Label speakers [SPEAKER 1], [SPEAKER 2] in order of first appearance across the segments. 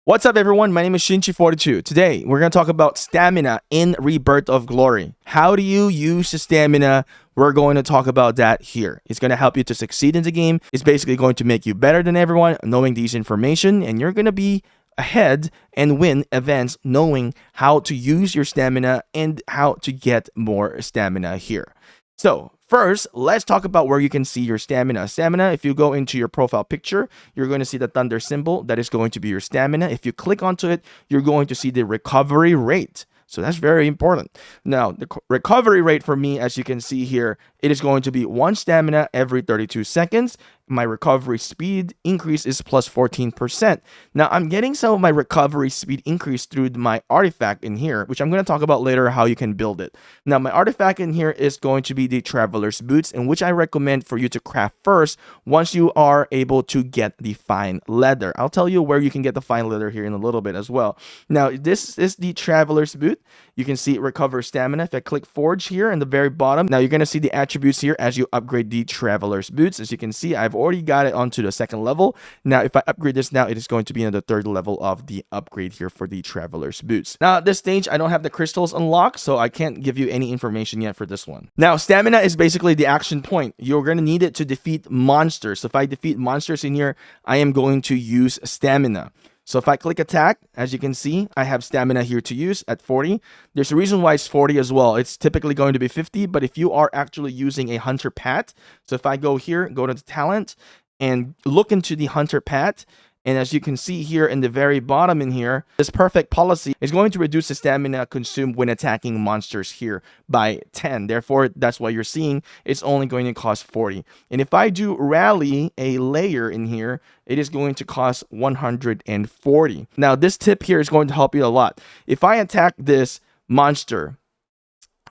[SPEAKER 1] What's up, everyone? My name is Shinchi42. Today, we're going to talk about stamina in Rebirth of Glory. How do you use the stamina? We're going to talk about that here. It's going to help you to succeed in the game. It's basically going to make you better than everyone knowing these information, and you're going to be ahead and win events knowing how to use your stamina and how to get more stamina here. So first, let's talk about where you can see your stamina. Stamina, if you go into your profile picture, you're going to see the thunder symbol. That is going to be your stamina. If you click onto it, you're going to see the recovery rate. So that's very important. Now, the recovery rate for me, as you can see here, it is going to be 1 stamina every 32 seconds. My recovery speed increase is plus 14%. Now, I'm getting some of my recovery speed increase through my artifact in here, which I'm going to talk about later how you can build it. Now, my artifact in here is going to be the Traveler's Boots, in which I recommend for you to craft first once you are able to get the fine leather. I'll tell you where you can get the fine leather here in a little bit as well. Now, this is the Traveler's Boot. You can see it recovers stamina. If I click Forge here in the very bottom, now you're going to see the attributes here as you upgrade the Traveler's Boots. As you can see, I've already got it onto the 2nd level. Now, if I upgrade this now, it is going to be in the 3rd level of the upgrade here for the Traveler's Boots. Now, at this stage, I don't have the crystals unlocked, so I can't give you any information yet for this one. Now, stamina is basically the action point. You're going to need it to defeat monsters. So if I defeat monsters in here, I am going to use stamina. So if I click attack, as you can see, I have stamina here to use at 40. There's a reason why it's 40 as well. It's typically going to be 50, but if you are actually using a hunter path, so if I go here, go to the talent and look into the hunter path, and as you can see here in the very bottom in here, this perfect policy is going to reduce the stamina consumed when attacking monsters here by 10. Therefore, that's why you're seeing it's only going to cost 40. And if I do rally a lair in here, it is going to cost 140. Now, this tip here is going to help you a lot. If I attack this monster,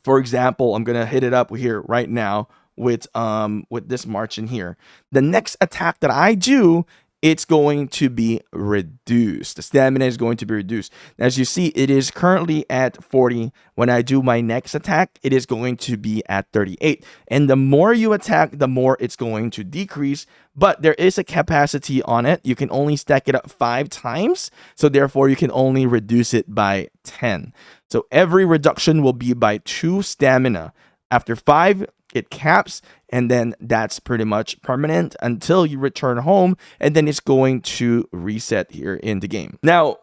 [SPEAKER 1] for example, I'm going to hit it up here right now with this march in here. The next attack that I do, it's going to be reduced. The stamina is going to be reduced. As you see, it is currently at 40. When I do my next attack, it is going to be at 38. And the more you attack, the more it's going to decrease. But there is a capacity on it. You can only stack it up 5 times. So therefore, you can only reduce it by 10. So every reduction will be by 2 stamina. After 5, it caps, and then that's pretty much permanent until you return home, and then it's going to reset here in the game. Now,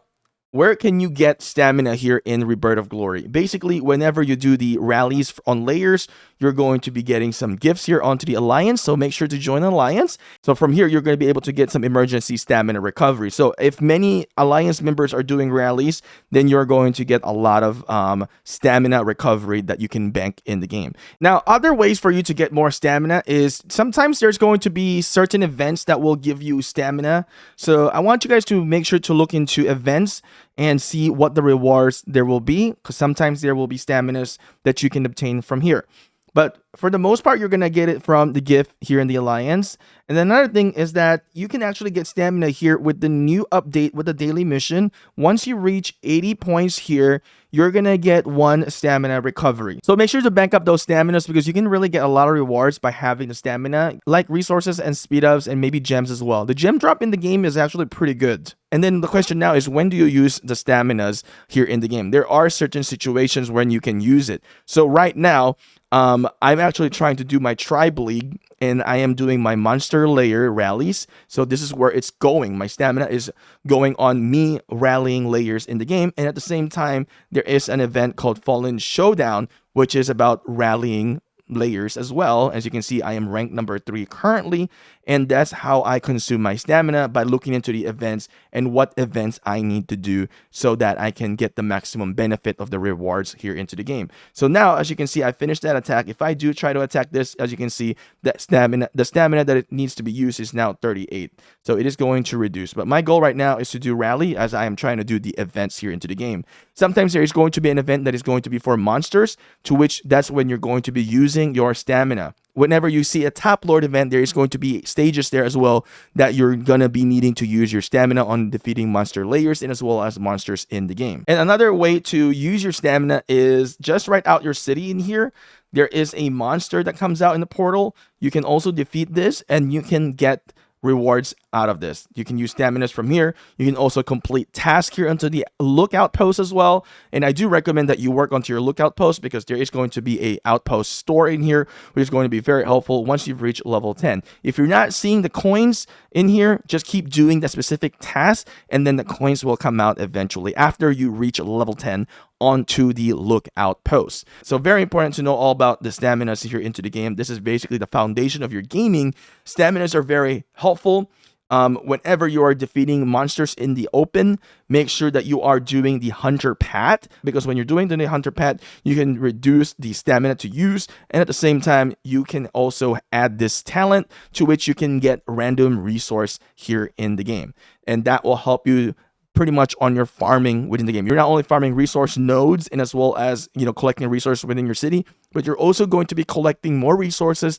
[SPEAKER 1] where can you get stamina here in Rebirth of Glory? Basically, whenever you do the rallies on lairs, you're going to be getting some gifts here onto the Alliance, so make sure to join an Alliance. So from here, you're going to be able to get some emergency stamina recovery. So if many Alliance members are doing rallies, then you're going to get a lot of stamina recovery that you can bank in the game. Now, other ways for you to get more stamina is sometimes there's going to be certain events that will give you stamina. So I want you guys to make sure to look into events and see what the rewards there will be, because sometimes there will be staminas that you can obtain from here. But for the most part, you're going to get it from the gift here in the Alliance. And then another thing is that you can actually get stamina here with the new update with the daily mission. Once you reach 80 points here, you're going to get 1 stamina recovery. So make sure to bank up those staminas because you can really get a lot of rewards by having the stamina, like resources and speed ups and maybe gems as well. The gem drop in the game is actually pretty good. And then the question now is, when do you use the staminas here in the game? There are certain situations when you can use it. So right now, I'm actually trying to do my tribe league, and I am doing my monster lair rallies. So this is where it's going. My stamina is going on me rallying lairs in the game. And at the same time, there is an event called Fallen Showdown, which is about rallying lairs as well. As you can see, I am ranked number 3 currently, and that's how I consume my stamina, by looking into the events and what events I need to do so that I can get the maximum benefit of the rewards here into the game. So now, as you can see, I finished that attack. If I do try to attack this, as you can see, the stamina that it needs to be used is now 38. So it is going to reduce. But my goal right now is to do rally, as I am trying to do the events here into the game. Sometimes there is going to be an event that is going to be for monsters, to which that's when you're going to be using your stamina. Whenever you see a top lord event, there is going to be stages there as well that you're gonna be needing to use your stamina on defeating monster lairs and as well as monsters in the game. And another way to use your stamina is just write out your city in here. There is a monster that comes out in the portal. You can also defeat this and you can get rewards out of this. You can use staminas from here. You can also complete tasks here onto the lookout post as well. And I do recommend that you work onto your lookout post because there is going to be a outpost store in here, which is going to be very helpful once you've reached level 10. If you're not seeing the coins in here, just keep doing the specific task, and then the coins will come out eventually after you reach level 10 onto the lookout post. So very important to know all about the staminas here into the game. This is basically the foundation of your gaming. Staminas are very helpful. Whenever you are defeating monsters in the open, make sure that you are doing the hunter path, because when you're doing the hunter path, you can reduce the stamina to use, and at the same time, you can also add this talent to which you can get random resource here in the game, and that will help you pretty much on your farming within the game. You're not only farming resource nodes and as well as, you know, collecting resources within your city, but you're also going to be collecting more resources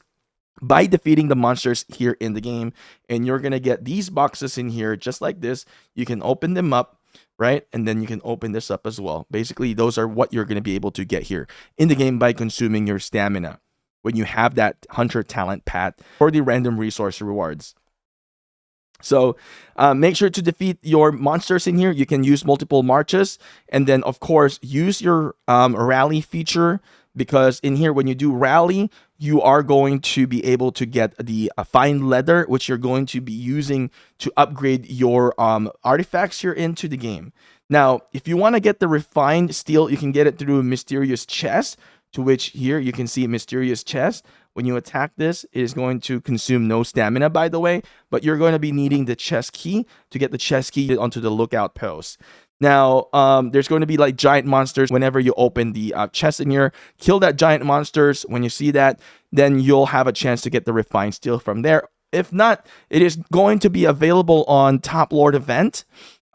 [SPEAKER 1] by defeating the monsters here in the game. And you're going to get these boxes in here just like this. You can open them up, right? And then you can open this up as well. Basically, those are what you're going to be able to get here in the game by consuming your stamina when you have that hunter talent path for the random resource rewards. So make sure to defeat your monsters in here. You can use multiple marches, and then of course use your rally feature, because in here when you do rally, you are going to be able to get the fine leather, which you're going to be using to upgrade your artifacts here into the game. Now, if you want to get the refined steel, you can get it through mysterious chest, to which here you can see mysterious chest. When you attack this, it is going to consume no stamina, by the way, but you're going to be needing the chest key to get the chest key onto the lookout post. Now, there's going to be like giant monsters whenever you open the chest in here. Kill that giant monsters. When you see that, then you'll have a chance to get the refined steel from there. If not, it is going to be available on Top Lord event.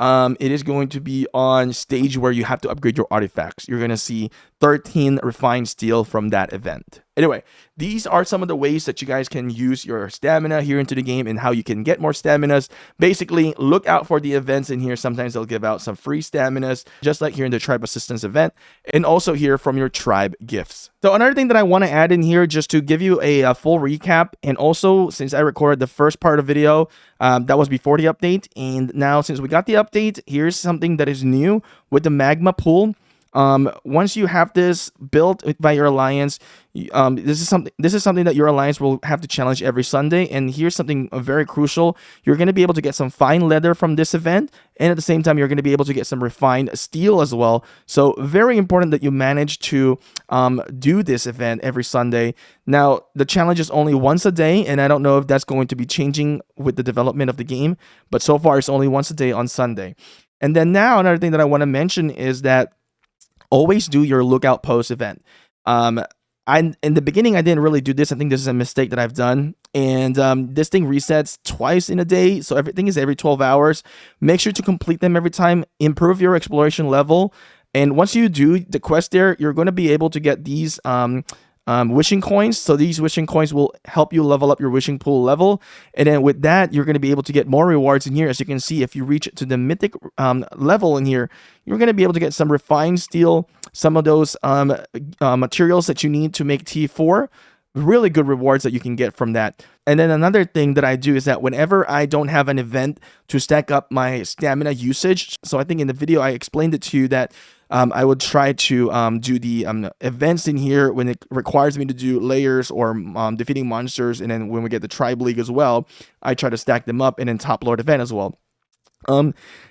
[SPEAKER 1] It is going to be on stage where you have to upgrade your artifacts. You're going to see 13 refined steel from that event. Anyway, these are some of the ways that you guys can use your stamina here into the game and how you can get more staminas. Basically, look out for the events in here. Sometimes they'll give out some free staminas, just like here in the tribe assistance event, and also here from your tribe gifts. So another thing that I want to add in here, just to give you a full recap, and also since I recorded the first part of the video, that was before the update, and now since we got the update, here's something that is new with the magma pool. Once you have this built by your alliance, this is something that your alliance will have to challenge every Sunday. And here's something very crucial: you're going to be able to get some fine leather from this event, and at the same time, you're going to be able to get some refined steel as well. So very important that you manage to do this event every Sunday. Now, the challenge is only once a day, and I don't know if that's going to be changing with the development of the game, but so far it's only once a day on Sunday. And then now another thing that I want to mention is that always do your lookout post event. In the beginning, I didn't really do this. I think this is a mistake that I've done. And this thing resets twice in a day. So everything is every 12 hours. Make sure to complete them every time. Improve your exploration level. And once you do the quest there, you're going to be able to get these wishing coins. So these wishing coins will help you level up your wishing pool level. And then with that, you're going to be able to get more rewards in here. As you can see, if you reach to the mythic level in here, you're going to be able to get some refined steel, some of those materials that you need to make T4. Really good rewards that you can get from that. And then another thing that I do is that whenever I don't have an event to stack up my stamina usage, so I think in the video I explained it to you that I would try to do the events in here when it requires me to do layers or defeating monsters, and then when we get the tribe league as well, I try to stack them up, and then top lord event as well.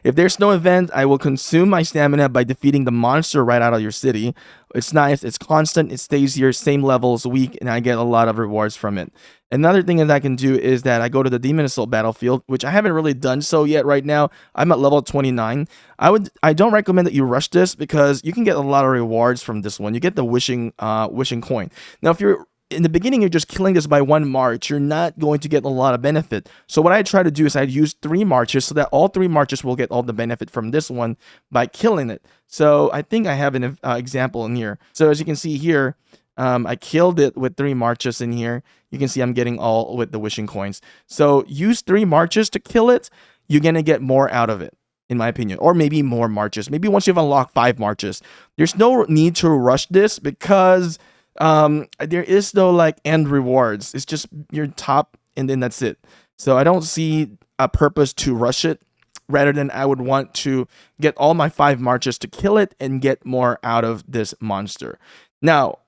[SPEAKER 1] If there's no event, I will consume my stamina by defeating the monster right out of your city. It's nice, it's constant, it stays here, same levels, week, and I get a lot of rewards from it. Another thing that I can do is that I go to the Demon Assault battlefield, which I haven't really done so yet right now. I'm at level 29. I don't recommend that you rush this because you can get a lot of rewards from this one. You get the wishing coin. Now, if you're in the beginning, you're just killing this by one march, you're not going to get a lot of benefit. So what I try to do is I'd use 3 marches so that all 3 marches will get all the benefit from this one by killing it. So I think I have an example in here. So as you can see here, I killed it with 3 marches in here. You can see I'm getting all with the wishing coins. So use 3 marches to kill it. You're going to get more out of it, in my opinion. Or maybe more marches. Maybe once you've unlocked 5 marches. There's no need to rush this because there is no like end rewards. It's just your top and then that's it. So I don't see a purpose to rush it, rather than I would want to get all my 5 marches to kill it and get more out of this monster. Now,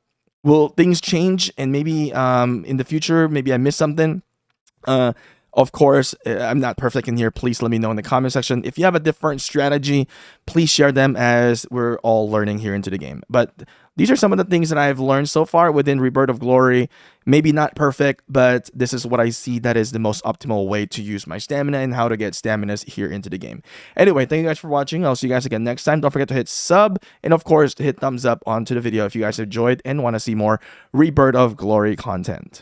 [SPEAKER 1] will things change? And maybe in the future, maybe I missed something. Of course, I'm not perfect in here. Please let me know in the comment section. If you have a different strategy, please share them, as we're all learning here into the game. But these are some of the things that I've learned so far within Rebirth of Glory. Maybe not perfect, but this is what I see that is the most optimal way to use my stamina and how to get staminas here into the game. Anyway, thank you guys for watching. I'll see you guys again next time. Don't forget to hit sub, and of course, to hit thumbs up onto the video if you guys enjoyed and want to see more Rebirth of Glory content.